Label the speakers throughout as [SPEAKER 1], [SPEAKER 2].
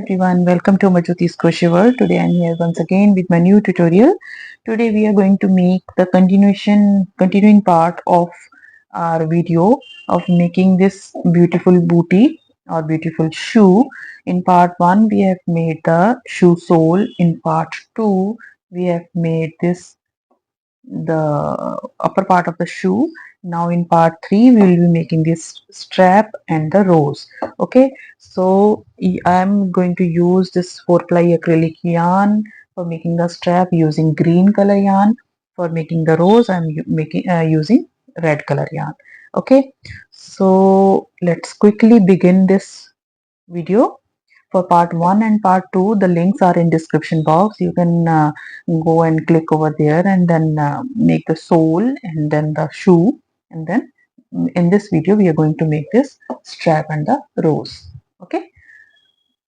[SPEAKER 1] everyone, welcome to Amarjyoti's Crochet World. Today I'm here once again with my new tutorial. Today we are going to make the continuing part of our video of making this beautiful booty or beautiful shoe. In part 1 we have made the shoe sole. In part 2 we have made the upper part of the shoe. Now in part 3 we will be making this strap and the rose. Okay, so I am going to use this 4-ply acrylic yarn for making the strap, using green color yarn. For making the rose I am using red color yarn. Okay, so let's quickly begin this video. For part 1 and part 2, the links are in description box. You can go and click over there and then make the sole and then the shoe, and then in this video we are going to make this strap and the rose. Okay,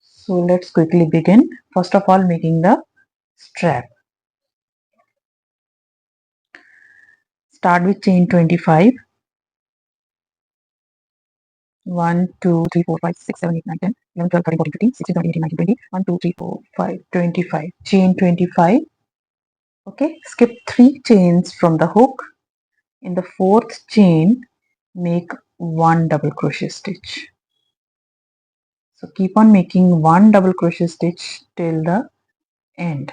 [SPEAKER 1] so let's quickly begin. First of all, making the strap. Start with chain 25. 1, 2, 3, 4, 5, 6, 7, 8, 9, 10, 11, 12, 13, 14, 15, 16, 17, 18, 19, 20. 1, 2, 3, 4, 5, 25. Chain 25. Okay, skip 3 chains from the hook. In the 4th chain, make 1 double crochet stitch. So keep on making 1 double crochet stitch till the end.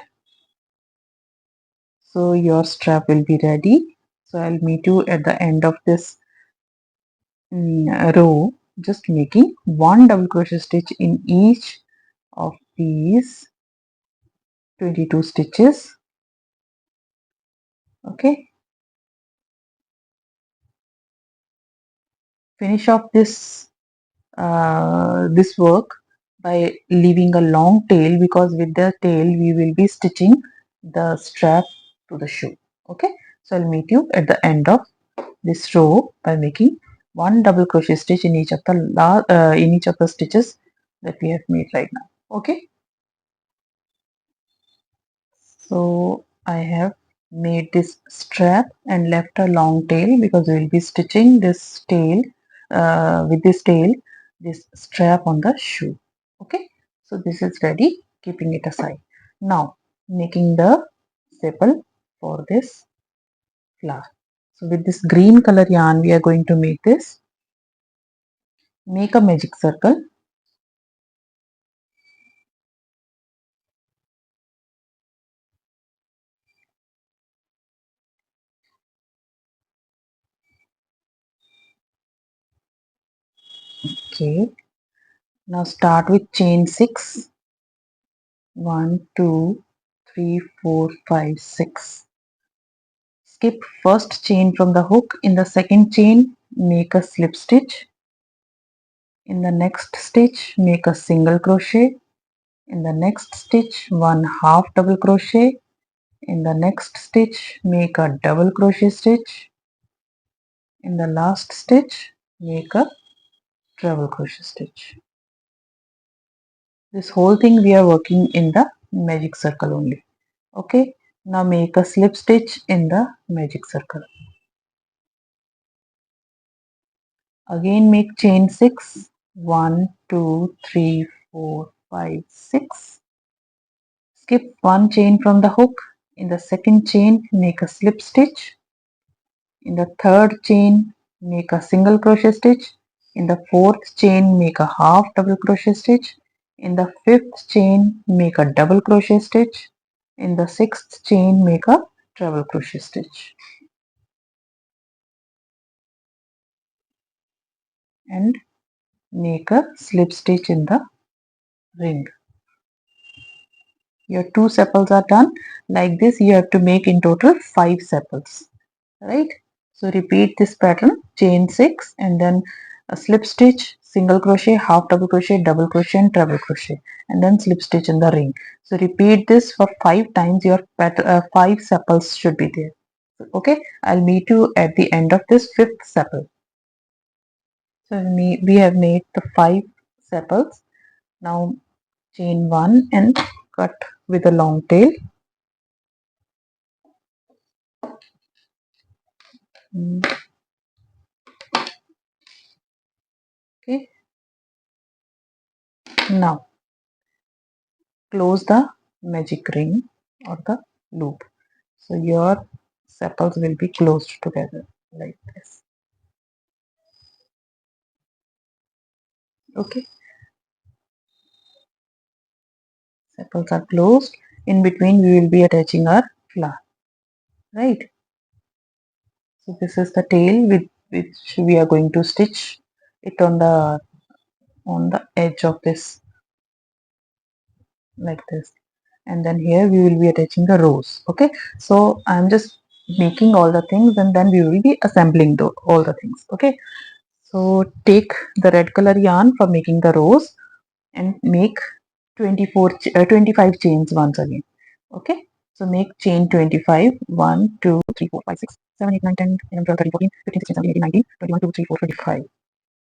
[SPEAKER 1] So your strap will be ready. So I'll meet you at the end of this row, just making 1 double crochet stitch in each of these 22 stitches. Okay, finish off this work by leaving a long tail, because with the tail we will be stitching the strap to the shoe. Okay, so I'll meet you at the end of this row by making 1 double crochet stitch in each of the stitches that we have made right now. Okay, so I have made this strap and left a long tail, because we will be stitching this tail with this strap on the shoe. Okay, so this is ready, keeping it aside. Now making the sepal for this flower. So with this green color yarn we are going to make this. Make a magic circle. Okay, now start with chain 6. 1, 2, 3, 4, 5, 6. Skip first chain from the hook. In the second chain, make a slip stitch. In the next stitch, make a single crochet. In the next stitch, 1 half double crochet. In the next stitch, make a double crochet stitch. In the last stitch, make a treble crochet stitch. This whole thing we are working in the magic circle only. Okay, now make a slip stitch in the magic circle. Again make chain 6. 1, 2, 3, 4, 5, 6. Skip 1 chain from the hook. In the second chain, make a slip stitch. In the third chain, make a single crochet stitch. In the fourth chain, make a half double crochet stitch. In the fifth chain, make a double crochet stitch. In the sixth chain, make a treble crochet stitch. And make a slip stitch in the ring. Your 2 sepals are done. Like this you have to make in total 5 sepals, right? So repeat this pattern, chain 6 and then a slip stitch, single crochet, half double crochet, double crochet and treble crochet, and then slip stitch in the ring. So repeat this for 5 times. Your 5 sepals should be there. Okay, I'll meet you at the end of this 5th sepal. So we have made the 5 sepals. Now chain 1 and cut with a long tail. Okay, now close the magic ring or the loop. So your sepals will be closed together like this. Okay, sepals are closed. In between, we will be attaching our flower, right? So this is the tail with which we are going to stitch it on the edge of this like this. And then here we will be attaching the rows. Okay, so I'm just making all the things and then we will be assembling all the things. Okay, so take the red color yarn for making the rows and make 25 chains once again. Okay, so make chain 25, 1 2 3 4 5 6 7 8 9 10 11 12 13 14 15 16 17 18 19 21 2 3 4 25.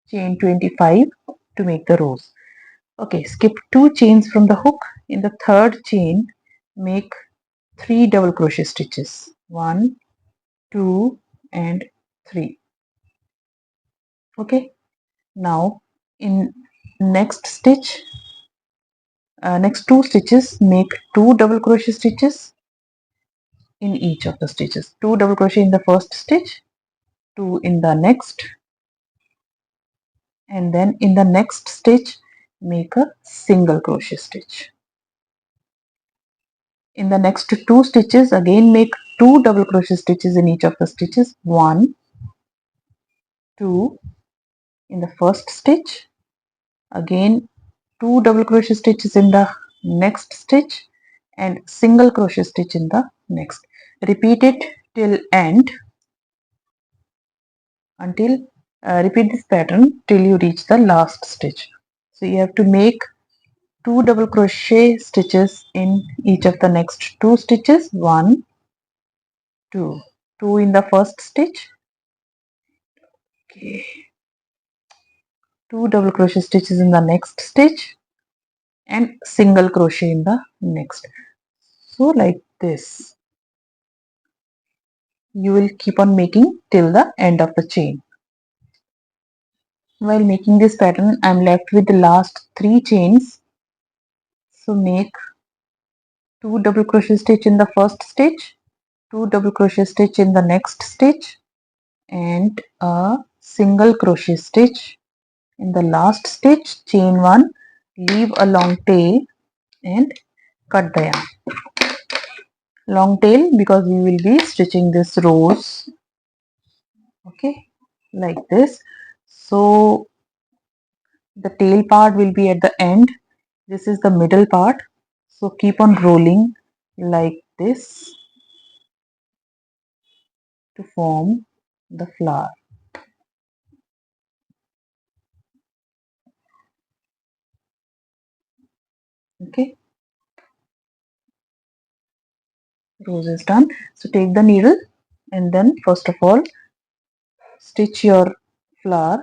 [SPEAKER 1] Chain 25 to make the rows. Okay, skip 2 chains from the hook. In the third chain, make 3 double crochet stitches. 1 2 and 3. Okay, now in next stitch, next 2 stitches, make 2 double crochet stitches in each of the stitches. 2 double crochet in the first stitch, 2 in the next, and then in the next stitch make a single crochet stitch. In the next 2 stitches again make 2 double crochet stitches in each of the stitches. 1 2 in the first stitch, again 2 double crochet stitches in the next stitch and single crochet stitch in the next. Repeat it till end until repeat this pattern till you reach the last stitch. So you have to make 2 double crochet stitches in each of the next 2 stitches. 1 2 2 in the first stitch. Okay, 2 double crochet stitches in the next stitch and single crochet in the next. So like this you will keep on making till the end of the chain. While making this pattern I am left with the last 3 chains. So make 2 double crochet stitch in the first stitch, 2 double crochet stitch in the next stitch and a single crochet stitch in the last stitch. Chain 1, leave a long tail and cut the yarn. Long tail because we will be stitching this rows. Okay, like this. So the tail part will be at the end. This is the middle part. So keep on rolling like this to form the flower. Okay, rose is done. So take the needle and then first of all stitch your flower.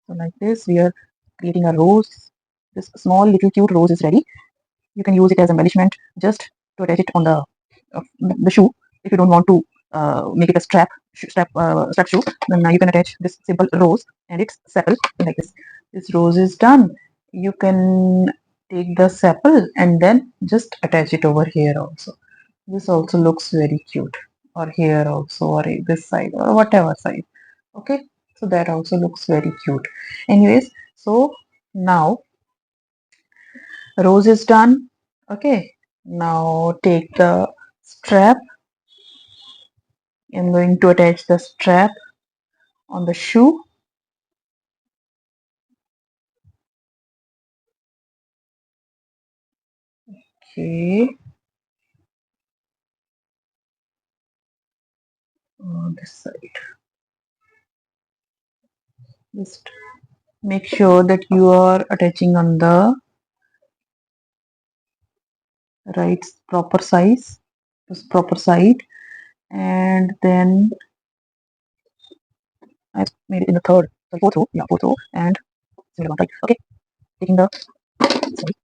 [SPEAKER 1] So like this we are creating a rose. This small little cute rose is ready. You can use it as embellishment just to attach it on the shoe. If you don't want to make it a strap shoe, then you can attach this simple rose and its sepal like this. This rose is done. You can take the sepal and then just attach it over here also. This also looks very cute, or here also, or this side, or whatever side. Okay, so that also looks very cute. Anyways, so now rose is done. Okay, now take the strap. I'm going to attach the strap on the shoe. Okay, on this side. Just make sure that you are attaching on the right proper size, this proper side, and then I made it in the third, the fourth row, yeah, fourth row, and single one, right? Okay, taking the sorry,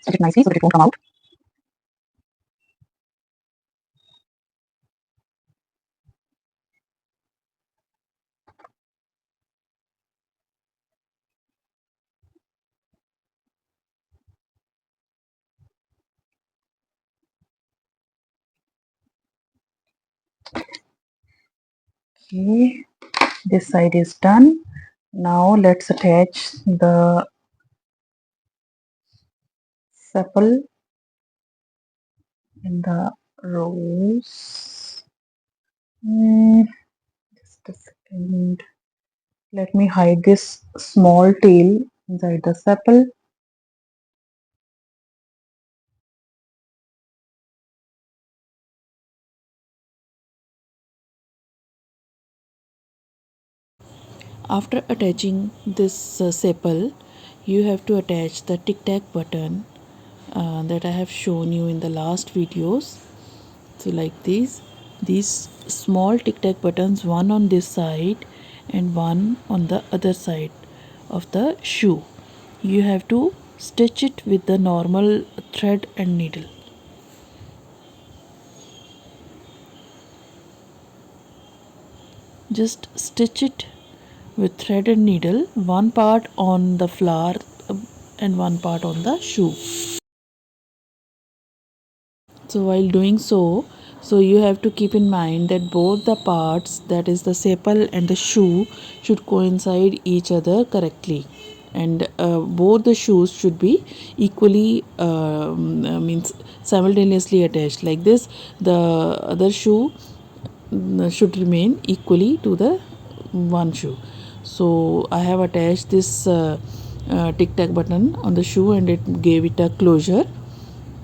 [SPEAKER 1] Set it nicely so that it won't come out. Okay, this side is done. Now let's attach the sepal in the rows. Just a second. Let me hide this small tail inside the sepal. After attaching this sepal, you have to attach the tic tac button that I have shown you in the last videos. So like these small tic tac buttons, one on this side and one on the other side of the shoe. You have to stitch it with the normal thread and needle. Just stitch it with thread and needle, one part on the flower and one part on the shoe. So while doing so you have to keep in mind that both the parts, that is the sepal and the shoe, should coincide each other correctly, and both the shoes should be equally means simultaneously attached. Like this, the other shoe should remain equally to the one shoe. So I have attached this tic tac button on the shoe and it gave it a closure.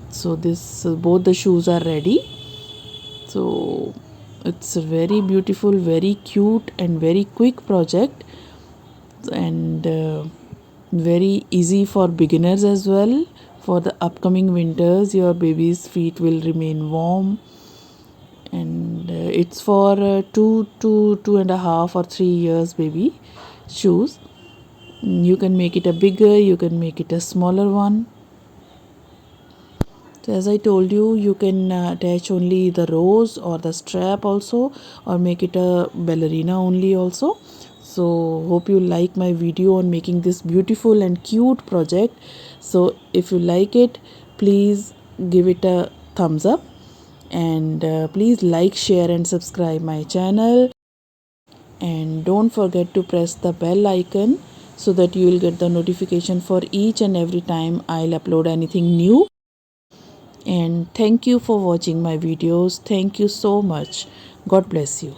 [SPEAKER 1] So this both the shoes are ready. So it's a very beautiful, very cute and very quick project, and very easy for beginners as well. For the upcoming winters, your baby's feet will remain warm, and it's for 2 to 2.5 or 3 years baby shoes. You can make it a bigger, you can make it a smaller one. So as I told you, you can attach only the rose or the strap also, or make it a ballerina only also. So hope you like my video on making this beautiful and cute project. So if you like it, please give it a thumbs up, and please like, share and subscribe my channel, and don't forget to press the bell icon so that you will get the notification for each and every time I'll upload anything new. And thank you for watching my videos. Thank you so much. God bless you.